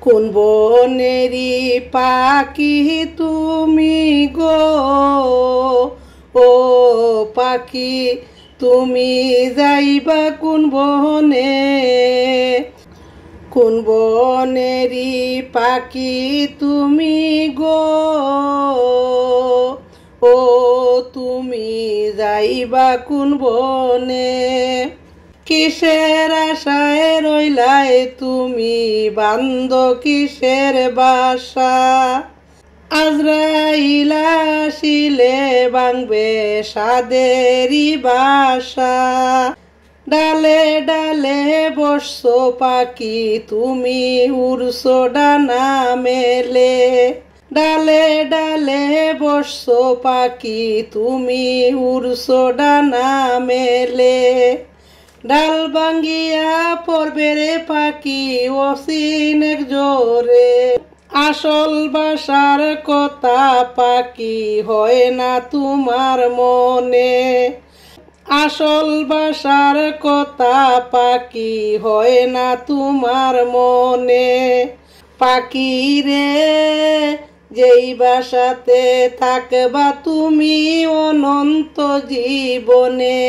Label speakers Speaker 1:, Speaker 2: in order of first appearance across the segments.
Speaker 1: কোন বনেরি পাখি তুমি গো, ও পাখি তুমি যাইবা কোন বনে। কোন বনেরি পাখি তুমি গো, ও তুমি যাইবা কোন বনে। কিসের আশায় রইলাই তুমি বান্দ কিসের বাসা। আজরাইল আসিলে ভাঙবে সাদেরি বাসা। ডালে ডালে বসছো পাখি তুমি উড়ছো ডানা মেলে। ডালে ডালে বসছো পাখি তুমি উড়ছো ডানা মেলে। ডাল ভাঙ্গিয়া পড়বে রে পাখি অসীন এক জোরে। আসল বাসার কথা পাখি হয় না তোমার মনে। আসল বাসার কথা পাখি হয় না তোমার মনে। পাখি রে যেই বাসাতে থাকবা তুমি অনন্ত জীবনে।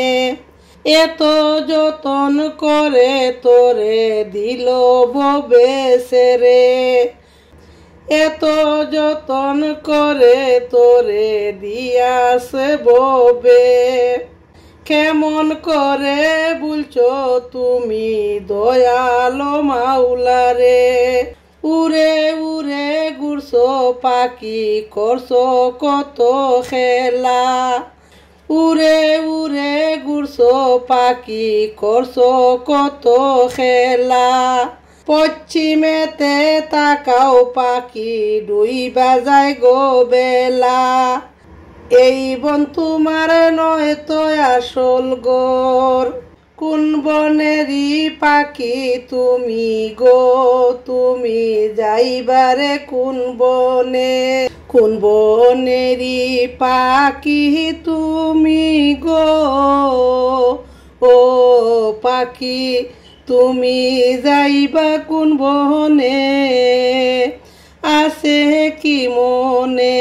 Speaker 1: এত যতন করে তোরে দিল ববে সেরে। এত যতন করে তোরে দিয়াছে ববে। কেমন করে বলছো তুমি দয়ালো মাওলারে। উড়ে উড়ে ঘুরছো পাখি করছো কত খেলা। উড়ে উড়ে ঘুরছো পাখি করছো কত খেলা। পশ্চিমেতে তাকাও পাখি ডুইবা যায় গো বেলা। এই বন তোমার নয় তো আসল গোর। কোন বনেরি পাখি তুমি গো, তুমি যাইবারে কোন বনে। কোন বনেরি পাখি তুমি গো, ও পাখি তুমি যাইবা কোন বনে। আছে কি মনে।